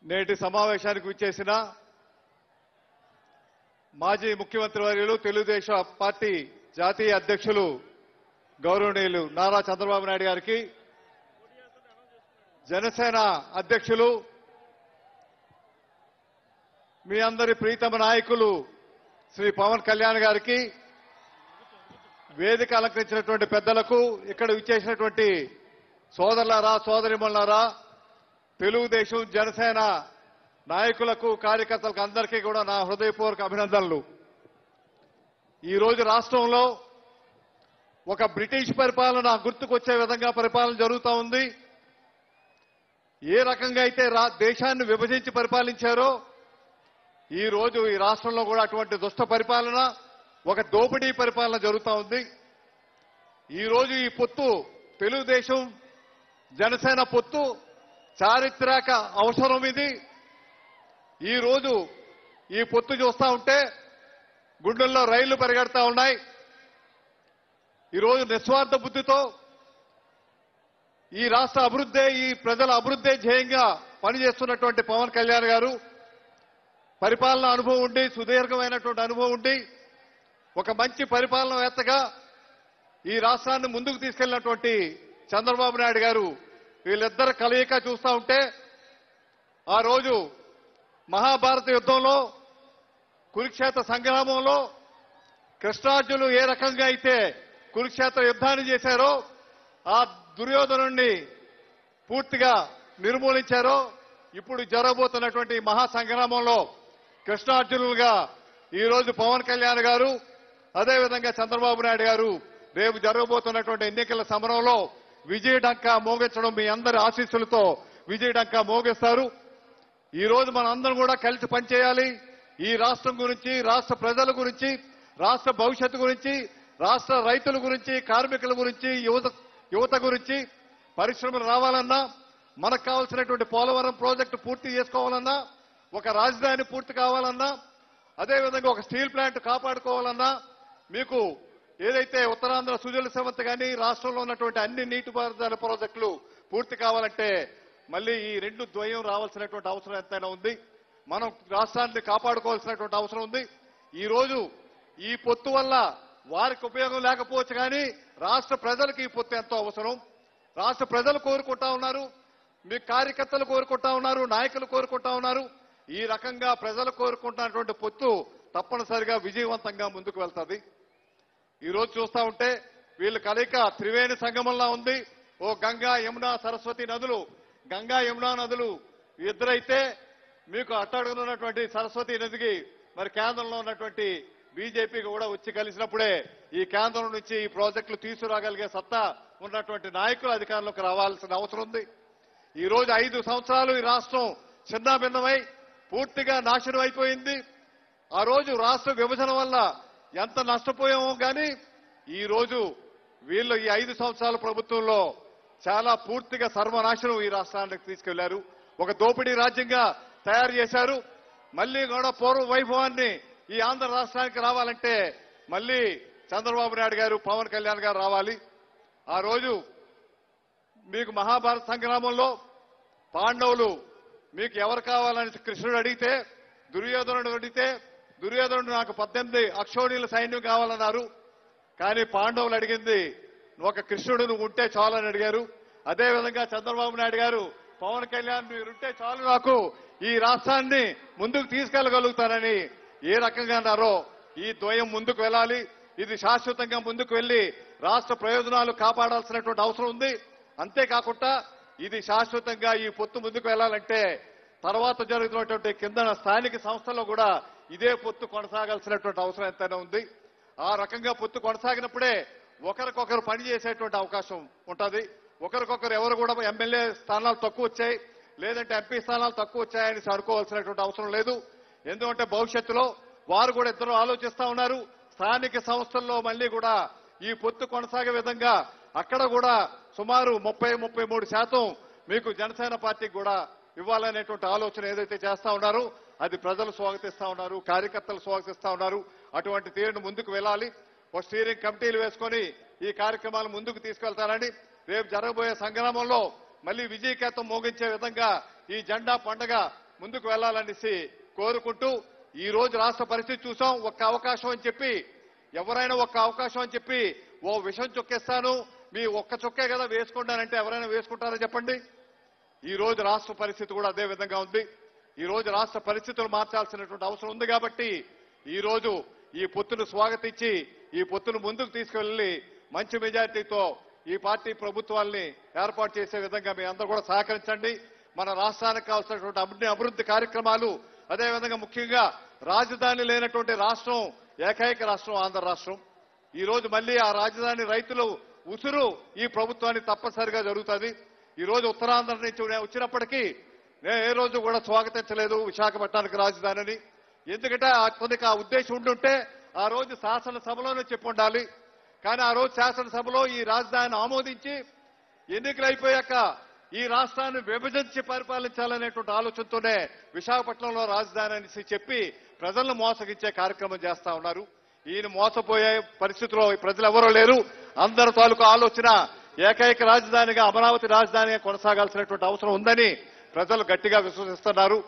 నేటి సమావేశానికి విచ్చేసిన మాజీ ముఖ్యమంత్రి వర్యులు తెలుగుదేశం పార్టీ జాతీయ అధ్యక్షులు గౌరవనీయులు నారా చంద్రబాబు నాయుడు గారికి, జనసేన అధ్యక్షులు మీ అందరి ప్రీతమ నాయకులు శ్రీ పవన్ కళ్యాణ్ గారికి, వేదిక అలంకరించినటువంటి పెద్దలకు, ఇక్కడ విచ్చేసినటువంటి సోదరులారా సోదరిమణులారా, తెలుగుదేశం జనసేన నాయకులకు కార్యకర్తలకు అందరికీ కూడా నా హృదయపూర్వక అభినందనలు. ఈరోజు రాష్ట్రంలో ఒక బ్రిటిష్ పరిపాలన గుర్తుకొచ్చే విధంగా పరిపాలన జరుగుతూ ఉంది. ఏ రకంగా అయితే దేశాన్ని విభజించి పరిపాలించారో ఈ రోజు ఈ రాష్ట్రంలో కూడా అటువంటి దుష్ట పరిపాలన, ఒక దోపిడీ పరిపాలన జరుగుతూ ఉంది. ఈ రోజు ఈ పొత్తు, తెలుగుదేశం జనసేన పొత్తు చారిత్రక అవసరం. ఇది ఈ రోజు ఈ పొత్తు చూస్తా ఉంటే గుండెల్లో రైళ్లు పరిగెడతా ఉన్నాయి. ఈరోజు నిస్వార్థ బుద్ధితో ఈ రాష్ట్ర అభివృద్ధి, ఈ ప్రజల అభివృద్ధి ధ్యేయంగా పనిచేస్తున్నటువంటి పవన్ కళ్యాణ్ గారు, పరిపాలన అనుభవం ఉండి, సుదీర్ఘమైనటువంటి అనుభవం ఉండి, ఒక మంచి పరిపాలనవేత్తగా ఈ రాష్ట్రాన్ని ముందుకు తీసుకెళ్లినటువంటి చంద్రబాబు నాయుడు గారు, వీళ్ళిద్దరు కలయిక చూస్తా ఉంటే ఆ రోజు మహాభారత యుద్ధంలో, కురుక్షేత్ర సంగ్రామంలో కృష్ణార్జునులు ఏ రకంగా అయితే కురుక్షేత్ర యుద్ధాన్ని చేశారో, ఆ దుర్యోధనుణ్ణి పూర్తిగా నిర్మూలించారో, ఇప్పుడు జరగబోతున్నటువంటి మహా సంగ్రామంలో కృష్ణార్జునులుగా ఈ రోజు పవన్ కళ్యాణ్ గారు, అదేవిధంగా చంద్రబాబు నాయుడు గారు రేపు జరగబోతున్నటువంటి ఎన్నికల సమరంలో విజయడంకా మోగించడం, మీ అందరి ఆశీస్సులతో విజయడంకా మోగిస్తారు. ఈ రోజు మన అందరం కూడా కలిసి పనిచేయాలి. ఈ రాష్ట్రం గురించి, రాష్ట్ర ప్రజల గురించి, రాష్ట్ర భవిష్యత్తు గురించి, రాష్ట్ర రైతుల గురించి, కార్మికుల గురించి, యువత గురించి, పరిశ్రమలు రావాలన్నా, మనకు కావాల్సినటువంటి పోలవరం ప్రాజెక్టు పూర్తి చేసుకోవాలన్నా, ఒక రాజధాని పూర్తి కావాలన్నా, అదేవిధంగా ఒక స్టీల్ ప్లాంట్ కాపాడుకోవాలన్నా, మీకు ఏదైతే ఉత్తరాంధ్ర సుజల సవంత్ కానీ రాష్ట్రంలో ఉన్నటువంటి అన్ని నీటిపారుదల ప్రాజెక్టులు పూర్తి కావాలంటే మళ్ళీ ఈ రెండు ద్వయం రావాల్సినటువంటి అవసరం ఎంతైనా ఉంది. మనం రాష్ట్రాన్ని కాపాడుకోవాల్సినటువంటి అవసరం ఉంది. ఈ రోజు ఈ పొత్తు వల్ల వారికి ఉపయోగం లేకపోవచ్చు, కానీ రాష్ట్ర ప్రజలకు ఈ పొత్తు ఎంతో అవసరం. రాష్ట్ర ప్రజలు కోరుకుంటా ఉన్నారు, మీ కార్యకర్తలు కోరుకుంటా ఉన్నారు, నాయకులు కోరుకుంటా ఉన్నారు. ఈ రకంగా ప్రజలు కోరుకుంటున్నటువంటి పొత్తు తప్పనిసరిగా విజయవంతంగా ముందుకు వెళ్తుంది. ఈ రోజు చూస్తా ఉంటే వీళ్ళు కలయిక త్రివేణి సంగమంలా ఉంది. ఓ గంగా యమునా సరస్వతి నదులు, గంగా యమునా నదులు ఇద్దరైతే మీకు అట్టడుగునున్నటువంటి సరస్వతి నదికి మరి కేంద్రంలో ఉన్నటువంటి బీజేపీకి కూడా వచ్చి కలిసినప్పుడే ఈ కేంద్రం నుంచి ఈ ప్రాజెక్టులు తీసుకురాగలిగే సత్తా ఉన్నటువంటి నాయకులు అధికారంలోకి రావాల్సిన అవసరం ఉంది. ఈ రోజు 5 సంవత్సరాలు ఈ రాష్ట్రం చిన్నాభిన్నమై పూర్తిగా నాశనం అయిపోయింది. ఆ రోజు రాష్ట్ర విభజన వల్ల ఎంత నష్టపోయామో కానీ ఈ రోజు వీళ్ళు ఈ 5 సంవత్సరాల ప్రభుత్వంలో చాలా పూర్తిగా సర్వనాశనం ఈ రాష్ట్రానికి తీసుకెళ్లారు. ఒక దోపిడీ రాజ్యంగా తయారు చేశారు. మళ్లీ కూడా పూర్వ వైభవాన్ని ఈ ఆంధ్ర రాష్ట్రానికి రావాలంటే మళ్లీ చంద్రబాబు నాయుడు గారు, పవన్ కళ్యాణ్ గారు రావాలి. ఆ రోజు మీకు మహాభారత సంగ్రామంలో పాండవులు మీకు ఎవరు కావాలని కృష్ణుడు అడిగితే, దుర్యోధనుడు అడిగితే, దుర్యోధనుడు నాకు 18 అక్షోణీల సైన్యం కావాలన్నారు. కానీ పాండవులు అడిగింది ఒక కృష్ణుడు నువ్వు ఉంటే చాలని అడిగారు. అదేవిధంగా చంద్రబాబు నాయుడు గారు, పవన్ కళ్యాణ్ మీరుంటే చాలు, నాకు ఈ రాష్ట్రాన్ని ముందుకు తీసుకెళ్లగలుగుతారని ఏ రకంగా అన్నారో ఈ ద్వయం ముందుకు వెళ్ళాలి. ఇది శాశ్వతంగా ముందుకు వెళ్లి రాష్ట్ర ప్రయోజనాలు కాపాడాల్సినటువంటి అవసరం ఉంది. అంతేకాకుండా ఇది శాశ్వతంగా ఈ పొత్తు ముందుకు వెళ్లాలంటే తర్వాత జరుగుతున్నటువంటి కింద స్థానిక సంస్థల్లో కూడా ఇదే పొత్తు కొనసాగాల్సినటువంటి అవసరం ఎంతైనా ఉంది. ఆ రకంగా పొత్తు కొనసాగినప్పుడే ఒకరికొకరు పనిచేసేటువంటి అవకాశం ఉంటుంది. ఒకరికొకరు ఎవరు కూడా ఎమ్మెల్యే స్థానాలు తక్కువ వచ్చాయి, లేదంటే ఎంపీ స్థానాలు తక్కువ వచ్చాయని అనుకోవాల్సినటువంటి అవసరం లేదు. ఎందుకంటే భవిష్యత్తులో వారు కూడా ఇద్దరు ఆలోచిస్తా ఉన్నారు. స్థానిక సంస్థల్లో మళ్లీ కూడా ఈ పొత్తు కొనసాగే విధంగా అక్కడ కూడా సుమారు 30-33% మీకు జనసేన పార్టీకి కూడా ఇవ్వాలనేటువంటి ఆలోచన ఏదైతే చేస్తా ఉన్నారో అది ప్రజలు స్వాగతిస్తా ఉన్నారు, కార్యకర్తలు స్వాగతిస్తా ఉన్నారు. అటువంటి తీరును ముందుకు వెళ్ళాలి. ఒక స్టీరింగ్ కమిటీలు వేసుకొని ఈ కార్యక్రమాలు ముందుకు తీసుకెళ్తారని, రేపు జరగబోయే సంగ్రామంలో మళ్లీ విజయకేతం మోగించే విధంగా ఈ జెండా పండుగ ముందుకు వెళ్లాలనేసి కోరుకుంటూ ఈ రోజు రాష్ట్ర పరిస్థితి చూసాం. ఒక్క అవకాశం అని చెప్పి ఎవరైనా ఒక్క అవకాశం అని చెప్పి ఓ విషం చొక్కేస్తాను, మీ ఒక్క చొక్కే కదా వేసుకుంటానంటే ఎవరైనా వేసుకుంటారో చెప్పండి. ఈ రోజు రాష్ట్ర పరిస్థితి కూడా అదే విధంగా ఉంది. ఈ రోజు రాష్ట్ర పరిస్థితులు మార్చాల్సినటువంటి అవసరం ఉంది కాబట్టి ఈ రోజు ఈ పొత్తును స్వాగతించి ఈ పొత్తును ముందుకు తీసుకెళ్లి మంచి మెజార్టీతో ఈ పార్టీ ప్రభుత్వాల్ని ఏర్పాటు చేసే విధంగా మీ అందరూ కూడా సహకరించండి. మన రాష్ట్రానికి కావాల్సినటువంటి అన్ని అభివృద్ధి కార్యక్రమాలు, అదేవిధంగా ముఖ్యంగా రాజధాని లేనటువంటి రాష్ట్రం ఏకైక రాష్ట్రం ఆంధ్ర రాష్ట్రం. ఈ రోజు మళ్ళీ ఆ రాజధాని రైతులు ఉసురు ఈ ప్రభుత్వానికి తప్పనిసరిగా జరుగుతుంది. ఈ రోజు ఉత్తరాంధ్ర నుంచి వచ్చినప్పటికీ నేను ఏ రోజు కూడా స్వాగతించలేదు విశాఖపట్నానికి రాజధానిని. ఎందుకంటే అతనికి ఆ ఉద్దేశం ఉండుంటే ఆ రోజు శాసనసభలోనే చెప్పి ఉండాలి. కానీ ఆ రోజు శాసనసభలో ఈ రాజధానిని ఆమోదించి ఎన్నికలు అయిపోయాక ఈ రాష్ట్రాన్ని విభజించి పరిపాలించాలనేటువంటి ఆలోచనతోనే విశాఖపట్నంలో రాజధాని అనేసి చెప్పి ప్రజలను మోసగించే కార్యక్రమం చేస్తా ఉన్నారు. ఈయన మోసపోయే పరిస్థితిలో ప్రజలు ఎవరూ లేరు. అందరి తాలూకు ఆలోచన ఏకైక రాజధానిగా అమరావతి రాజధానిగా కొనసాగాల్సినటువంటి అవసరం ఉందని ప్రజలు గట్టిగా విశ్వసిస్తున్నారు.